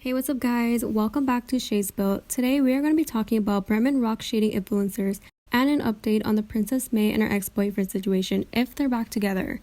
Hey, what's up guys? Welcome back to Spill. Today we are going to be talking about Bretman rock shading influencers and an update on the Princess Mae and her ex-boyfriend situation if they're back together.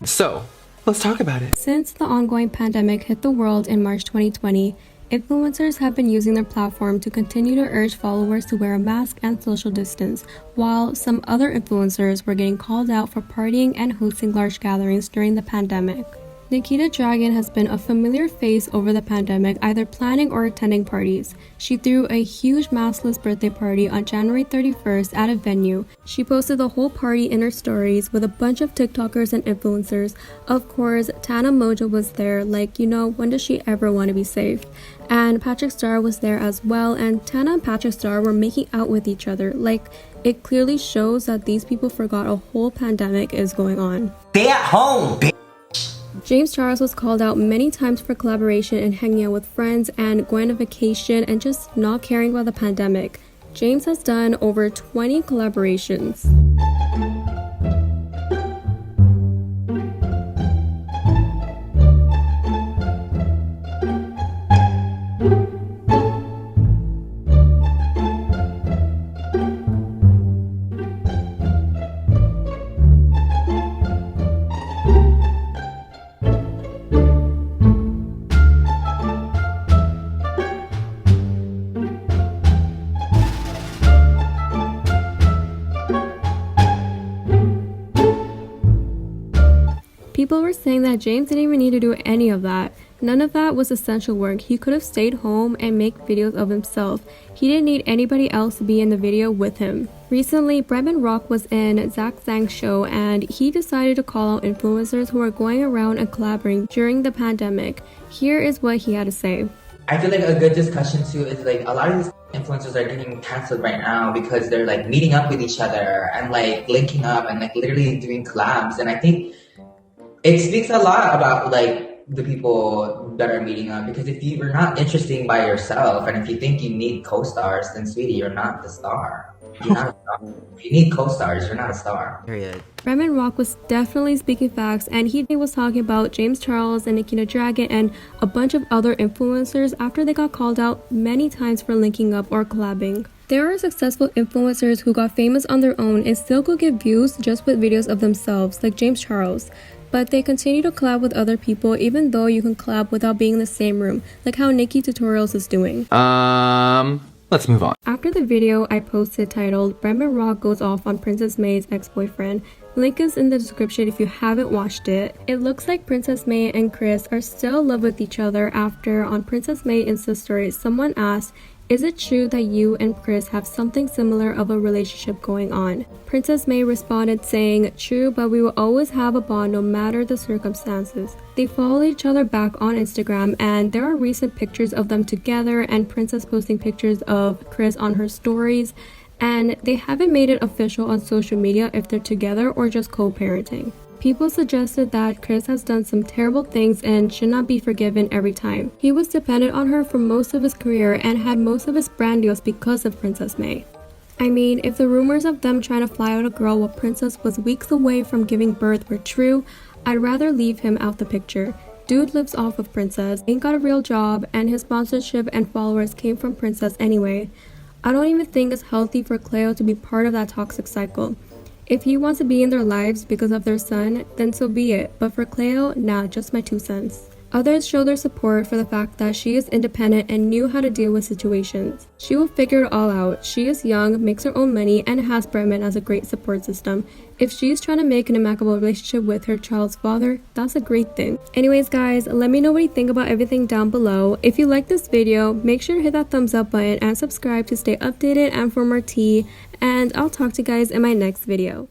So, let's talk about it. Since the ongoing pandemic hit the world in March 2020, influencers have been using their platform to continue to urge followers to wear a mask and social distance, while some other influencers were getting called out for partying and hosting large gatherings during the pandemic. Nikita Dragun has been a familiar face over the pandemic, either planning or attending parties. She threw a huge maskless birthday party on January 31st at a venue. She posted the whole party in her stories with a bunch of TikTokers and influencers. Of course, Tana Mojo was there, when does she ever want to be safe? And Patrick Star was there as well, and Tana and Patrick Star were making out with each other. It clearly shows that these people forgot a whole pandemic is going on. Stay at home, bitch. James Charles was called out many times for collaboration and hanging out with friends and going on vacation and just not caring about the pandemic. James has done over 20 collaborations. People were saying that James didn't even need to do any of that. None of that was essential work. He could have stayed home and make videos of himself. He didn't need anybody else to be in the video with him. Recently, Bretman Rock was in Zach Zang's show and he decided to call out influencers who were going around and collaborating during the pandemic. Here is what he had to say. I feel like a good discussion too is a lot of these influencers are getting canceled right now because they're meeting up with each other and linking up and literally doing collabs, and I think it speaks a lot about the people that are meeting up, because if you are not interesting by yourself and if you think you need co-stars, then sweetie, you're not the star. You're not a star. If you need co-stars, you're not a star. Period. Bretman Rock was definitely speaking facts, and he was talking about James Charles and Nikita Dragun and a bunch of other influencers after they got called out many times for linking up or collabing. There are successful influencers who got famous on their own and still could get views just with videos of themselves, like James Charles. But they continue to collab with other people even though you can collab without being in the same room, like how Nikki Tutorials is doing. Let's move on. After the video I posted titled Bretman Rock Goes Off on Princess Mae's Ex-Boyfriend, link is in the description if you haven't watched it. It looks like Princess Mae and Chris are still in love with each other after on Princess Mae Insta story someone asked, "Is it true that you and Chris have something similar of a relationship going on?" Princess Mae responded saying, "True, but we will always have a bond no matter the circumstances." They follow each other back on Instagram, and there are recent pictures of them together and Princess posting pictures of Chris on her stories, and they haven't made it official on social media if they're together or just co-parenting. People suggested that Chris has done some terrible things and should not be forgiven every time. He was dependent on her for most of his career and had most of his brand deals because of Princess Mae. I mean, if the rumors of them trying to fly out a girl while Princess was weeks away from giving birth were true, I'd rather leave him out the picture. Dude lives off of Princess, ain't got a real job, and his sponsorship and followers came from Princess anyway. I don't even think it's healthy for Cleo to be part of that toxic cycle. If he wants to be in their lives because of their son, then so be it, but for Cleo, nah, just my 2 cents. Others show their support for the fact that she is independent and knew how to deal with situations. She will figure it all out. She is young, makes her own money, and has Bretman as a great support system. If she's trying to make an amicable relationship with her child's father, that's a great thing. Anyways guys, let me know what you think about everything down below. If you like this video, make sure to hit that thumbs up button and subscribe to stay updated and for more tea. And I'll talk to you guys in my next video.